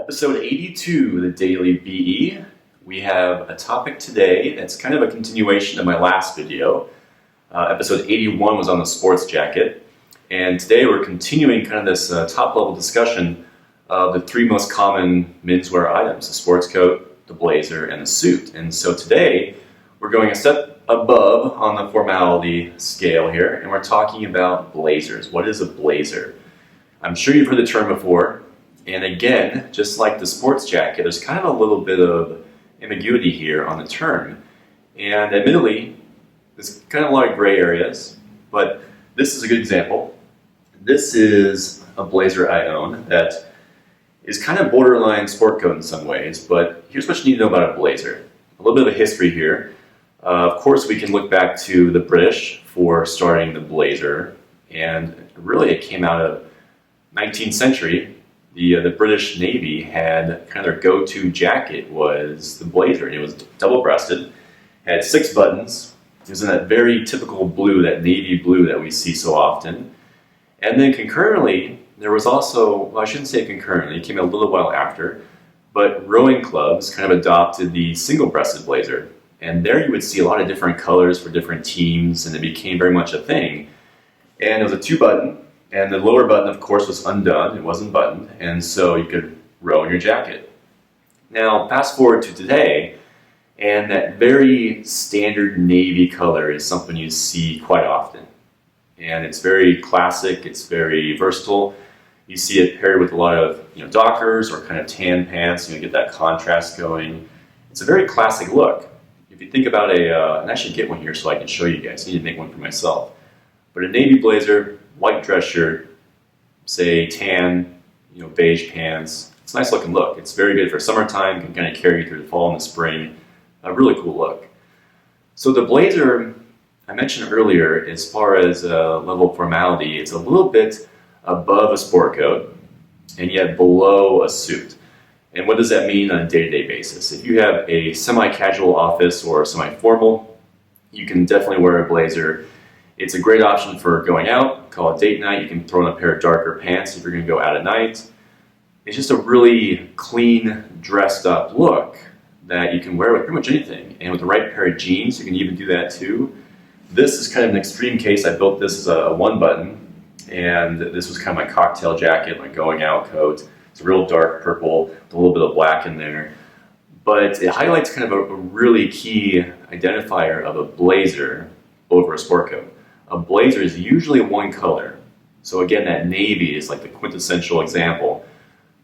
Episode 82 of the Daily BE. We have a topic today that's kind of a continuation of my last video. Episode 81 was on the sports jacket, and today we're continuing kind of this top-level discussion of the three most common menswear items: the sports coat, the blazer, and the suit. And so today we're going a step above on the formality scale here, and we're talking about blazers. What is a blazer? I'm sure you've heard the term before. And again, just like the sports jacket, there's kind of a little bit of ambiguity here on the term. And admittedly, there's kind of a lot of gray areas, but this is a good example. This is a blazer I own that is kind of borderline sport coat in some ways, but here's what you need to know about a blazer. A little bit of a history here. Of course, we can look back to the British for starting the blazer, and really it came out of 19th century. The British Navy had kind of their go-to jacket was the blazer, and it was double-breasted, had 6 buttons. It was in that very typical blue, that navy blue that we see so often. And then concurrently, there was also, well, I shouldn't say concurrently, it came a little while after, but rowing clubs kind of adopted the single-breasted blazer. And there you would see a lot of different colors for different teams, and it became very much a thing. And it was a 2-button. And the lower button, of course, was undone. It wasn't buttoned, and so you could row in your jacket. Now, fast forward to today, and that very standard navy color is something you see quite often. And it's very classic, it's very versatile. You see it paired with a lot of dockers or kind of tan pants, get that contrast going. It's a very classic look. If you think about and I should get one here so I can show you guys. I need to make one for myself. But a navy blazer, white dress shirt, say tan, beige pants. It's a nice looking look. It's very good for summertime, can kind of carry you through the fall and the spring. A really cool look. So the blazer, I mentioned earlier, as far as level of formality, it's a little bit above a sport coat and yet below a suit. And what does that mean on a day-to-day basis? If you have a semi-casual office or semi-formal, you can definitely wear a blazer. It's a great option for going out, call it date night. You can throw in a pair of darker pants if you're going to go out at night. It's just a really clean, dressed up look that you can wear with pretty much anything. And with the right pair of jeans, you can even do that too. This is kind of an extreme case. I built this as a 1-button, and this was kind of my cocktail jacket, my going out coat. It's a real dark purple with a little bit of black in there. But it highlights kind of a really key identifier of a blazer over a sport coat. A blazer is usually one color. So again, that navy is like the quintessential example,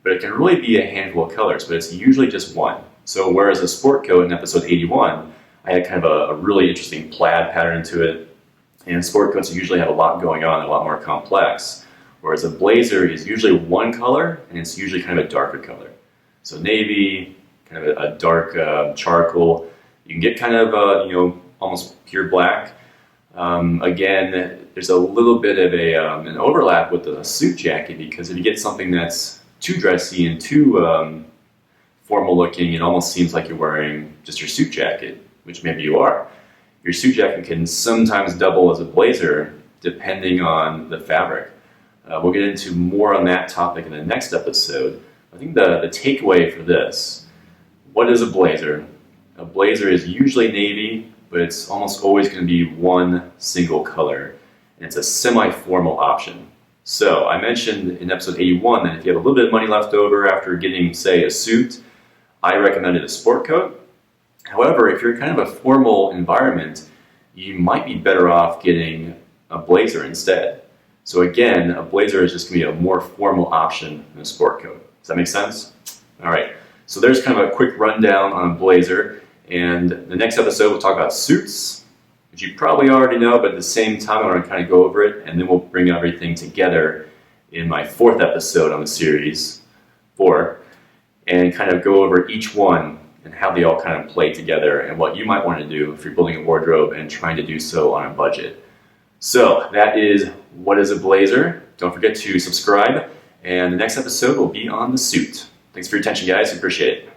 but it can really be a handful of colors, but it's usually just one. So whereas a sport coat in episode 81, I had kind of a really interesting plaid pattern to it, and sport coats usually have a lot going on, a lot more complex, whereas a blazer is usually one color, and it's usually kind of a darker color. So navy, kind of a dark charcoal. You can get kind of almost pure black. Again, there's a little bit of an overlap with the suit jacket, because if you get something that's too dressy and too formal looking, it almost seems like you're wearing just your suit jacket, which maybe you are. Your suit jacket can sometimes double as a blazer depending on the fabric. We'll get into more on that topic in the next episode. I think the takeaway for this, what is a blazer? A blazer is usually navy, but it's almost always going to be one single color, and it's a semi-formal option. So I mentioned in episode 81 that if you have a little bit of money left over after getting, say, a suit, I recommended a sport coat. However, if you're kind of a formal environment, you might be better off getting a blazer instead. So again, a blazer is just going to be a more formal option than a sport coat. Does that make sense? All right, so there's kind of a quick rundown on a blazer. And the next episode, we'll talk about suits, which you probably already know, but at the same time, I want to kind of go over it, and then we'll bring everything together in my 4th episode on the series, 4, and kind of go over each one and how they all kind of play together and what you might want to do if you're building a wardrobe and trying to do so on a budget. So that is what is a blazer. Don't forget to subscribe, and the next episode will be on the suit. Thanks for your attention, guys. Appreciate it.